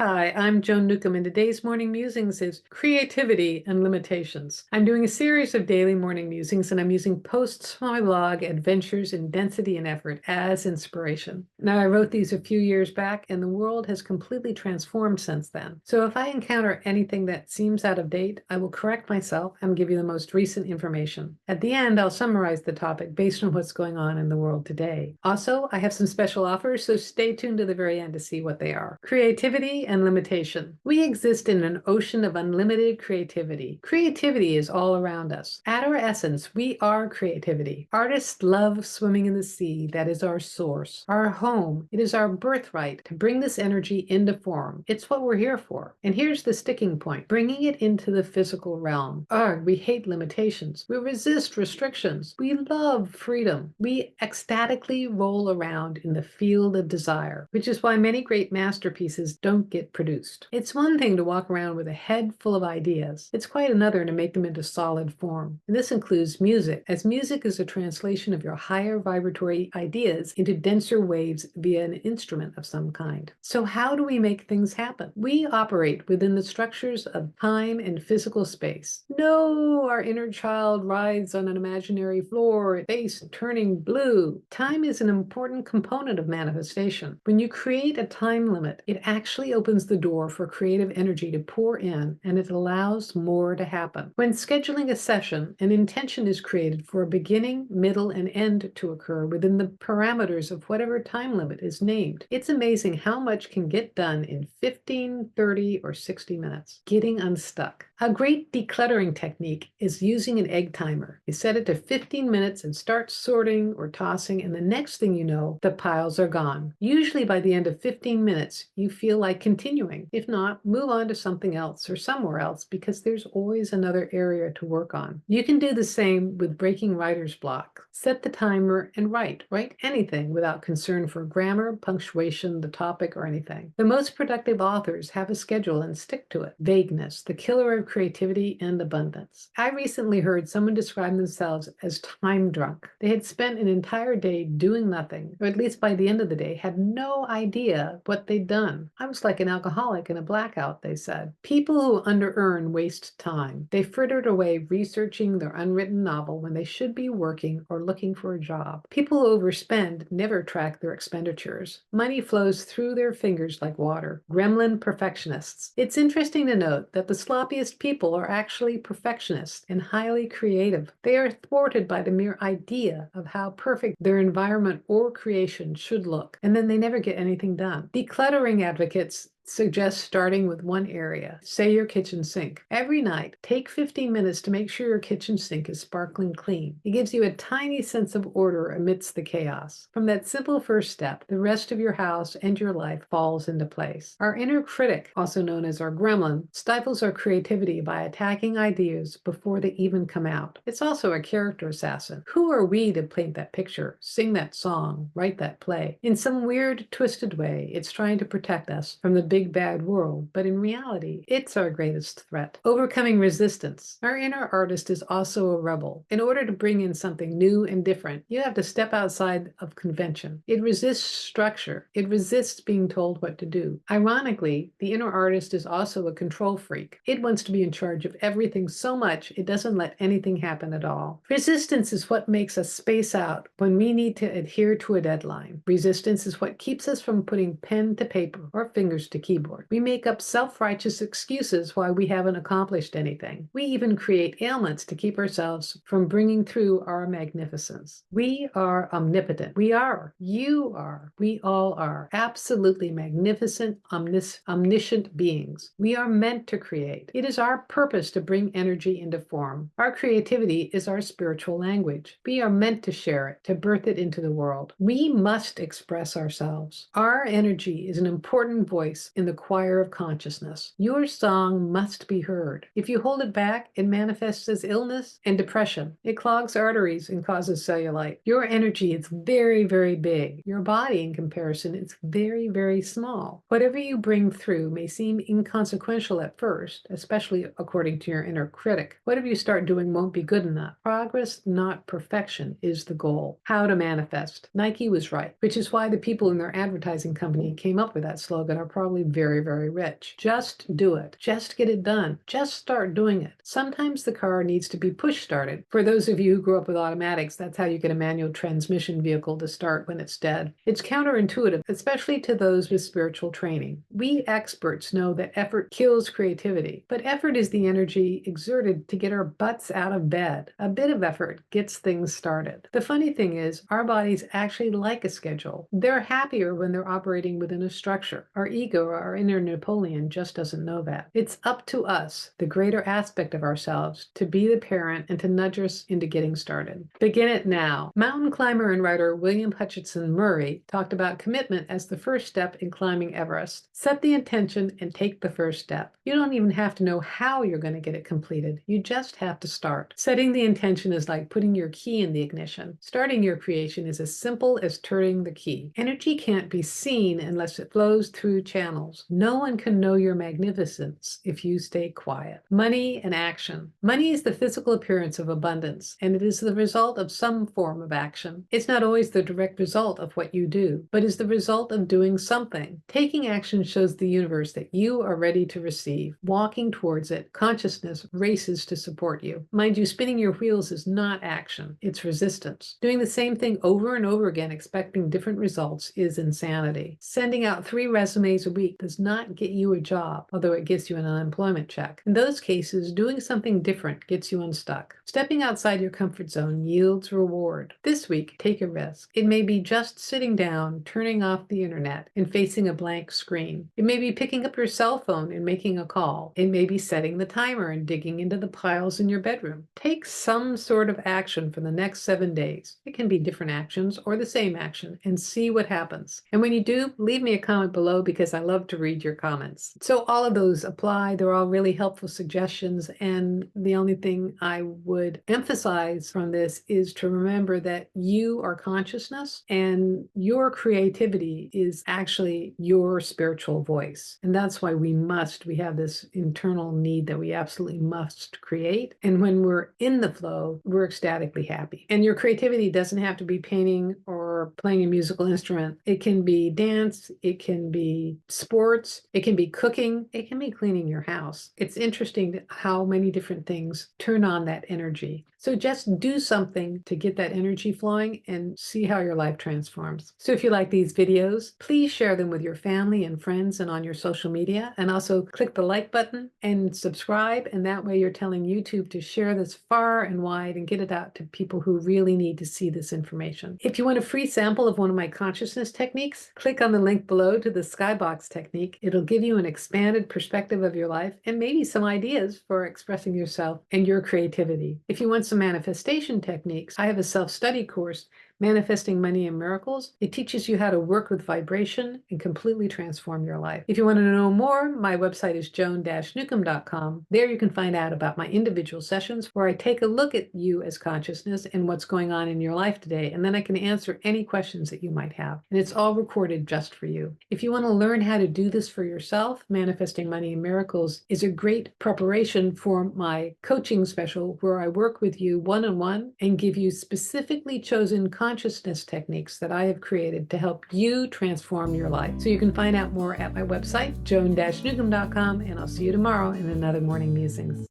Hi, I'm Joan Newcomb, and today's morning musings is creativity and limitations. I'm doing a series of daily morning musings, and I'm using posts from my blog, Adventures in Density and Effort, as inspiration. Now, I wrote these a few years back, and the world has completely transformed since then. So if I encounter anything that seems out of date, I will correct myself and give you the most recent information. At the end, I'll summarize the topic based on what's going on in the world today. Also, I have some special offers, so stay tuned to the very end to see what they are. Creativity and limitation. We exist in an ocean of unlimited creativity. Creativity is all around us. At our essence, we are creativity. Artists love swimming in the sea. That is our source, our home. It is our birthright to bring this energy into form. It's what we're here for. And here's the sticking point, bringing it into the physical realm. We hate limitations. We resist restrictions. We love freedom. We ecstatically roll around in the field of desire, which is why many great masterpieces don't get produced. It's one thing to walk around with a head full of ideas. It's quite another to make them into solid form. And this includes music, as music is a translation of your higher vibratory ideas into denser waves via an instrument of some kind. So how do we make things happen? We operate within the structures of time and physical space. No, our inner child rides on an imaginary floor, face turning blue. Time is an important component of manifestation. When you create a time limit, it actually opens the door for creative energy to pour in, and it allows more to happen. When scheduling a session, an intention is created for a beginning, middle, and end to occur within the parameters of whatever time limit is named. It's amazing how much can get done in 15, 30, or 60 minutes. Getting unstuck. A great decluttering technique is using an egg timer. You set it to 15 minutes and start sorting or tossing, and the next thing you know, the piles are gone. Usually by the end of 15 minutes, you feel like continuing. If not, move on to something else or somewhere else, because there's always another area to work on. You can do the same with breaking writer's block. Set the timer and write. Write anything without concern for grammar, punctuation, the topic, or anything. The most productive authors have a schedule and stick to it. Vagueness, the killer of creativity and abundance. I recently heard someone describe themselves as time drunk. They had spent an entire day doing nothing, or at least by the end of the day, had no idea what they'd done. I was like an alcoholic in a blackout, they said. People who under-earn waste time. They frittered away researching their unwritten novel when they should be working or looking for a job. People who overspend never track their expenditures. Money flows through their fingers like water. Gremlin perfectionists. It's interesting to note that the sloppiest people are actually perfectionists and highly creative. They are thwarted by the mere idea of how perfect their environment or creation should look, and then they never get anything done. Decluttering advocates suggest starting with one area, say your kitchen sink. Every night, take 15 minutes to make sure your kitchen sink is sparkling clean. It gives you a tiny sense of order amidst the chaos. From that simple first step, the rest of your house and your life falls into place. Our inner critic, also known as our gremlin, stifles our creativity by attacking ideas before they even come out. It's also a character assassin. Who are we to paint that picture, sing that song, write that play? In some weird, twisted way, it's trying to protect us from the big bad world, but in reality, it's our greatest threat. Overcoming resistance. Our inner artist is also a rebel. In order to bring in something new and different, you have to step outside of convention. It resists structure. It resists being told what to do. Ironically, the inner artist is also a control freak. It wants to be in charge of everything so much it doesn't let anything happen at all. Resistance is what makes us space out when we need to adhere to a deadline. Resistance is what keeps us from putting pen to paper or fingers to keyboard. We make up self-righteous excuses why we haven't accomplished anything. We even create ailments to keep ourselves from bringing through our magnificence. We are omnipotent. We are. You are. We all are. Absolutely magnificent, omniscient beings. We are meant to create. It is our purpose to bring energy into form. Our creativity is our spiritual language. We are meant to share it, to birth it into the world. We must express ourselves. Our energy is an important voice in the choir of consciousness. Your song must be heard. If you hold it back, it manifests as illness and depression. It clogs arteries and causes cellulite. Your energy is very, very big. Your body, in comparison, is very, very small. Whatever you bring through may seem inconsequential at first, especially according to your inner critic. Whatever you start doing won't be good enough. Progress, not perfection, is the goal. How to manifest. Nike was right, which is why the people in their advertising company came up with that slogan are probably very, very rich. Just do it. Just get it done. Just start doing it. Sometimes the car needs to be push started. For those of you who grew up with automatics, that's how you get a manual transmission vehicle to start when it's dead. It's counterintuitive, especially to those with spiritual training. We experts know that effort kills creativity, but effort is the energy exerted to get our butts out of bed. A bit of effort gets things started. The funny thing is, our bodies actually like a schedule. They're happier when they're operating within a structure. Our ego, our inner Napoleon, just doesn't know that. It's up to us, the greater aspect of ourselves, to be the parent and to nudge us into getting started. Begin it now. Mountain climber and writer William Hutchinson Murray talked about commitment as the first step in climbing Everest. Set the intention and take the first step. You don't even have to know how you're going to get it completed. You just have to start. Setting the intention is like putting your key in the ignition. Starting your creation is as simple as turning the key. Energy can't be seen unless it flows through channels. No one can know your magnificence if you stay quiet. Money and action. Money is the physical appearance of abundance, and it is the result of some form of action. It's not always the direct result of what you do, but is the result of doing something. Taking action shows the universe that you are ready to receive. Walking towards it, consciousness races to support you. Mind you, spinning your wheels is not action, it's resistance. Doing the same thing over and over again, expecting different results, is insanity. Sending out 3 resumes a week does not get you a job, although it gets you an unemployment check. In those cases, doing something different gets you unstuck. Stepping outside your comfort zone yields reward. This week, take a risk. It may be just sitting down, turning off the internet, and facing a blank screen. It may be picking up your cell phone and making a call. It may be setting the timer and digging into the piles in your bedroom. Take some sort of action for the next 7 days. It can be different actions or the same action, and see what happens. And when you do, leave me a comment below because I love to read your comments. So all of those apply. They're all really helpful suggestions, and the only thing I would emphasize from this is to remember that you are consciousness and your creativity is actually your spiritual voice. And that's why we have this internal need that we absolutely must create. And when we're in the flow, we're ecstatically happy. And your creativity doesn't have to be painting or playing a musical instrument. It can be dance, it can be sports, it can be cooking, it can be cleaning your house. It's interesting how many different things turn on that energy. So just do something to get that energy flowing and see how your life transforms. So if you like these videos, please share them with your family and friends and on your social media, and also click the like button and subscribe, and that way you're telling YouTube to share this far and wide and get it out to people who really need to see this information. If you want a free sample of one of my consciousness techniques, click on the link below to the skybox technique. It'll give you an expanded perspective of your life and maybe some ideas for expressing yourself and your creativity. If you want some manifestation techniques, I have a self-study course, Manifesting Money and Miracles. It teaches you how to work with vibration and completely transform your life. If you want to know more, my website is joan-newcomb.com. There you can find out about my individual sessions where I take a look at you as consciousness and what's going on in your life today, and then I can answer any questions that you might have. And it's all recorded just for you. If you want to learn how to do this for yourself, Manifesting Money and Miracles is a great preparation for my coaching special where I work with you one-on-one and give you specifically chosen consciousness techniques that I have created to help you transform your life. So you can find out more at my website, joan-newcomb.com, and I'll see you tomorrow in another Morning Musings.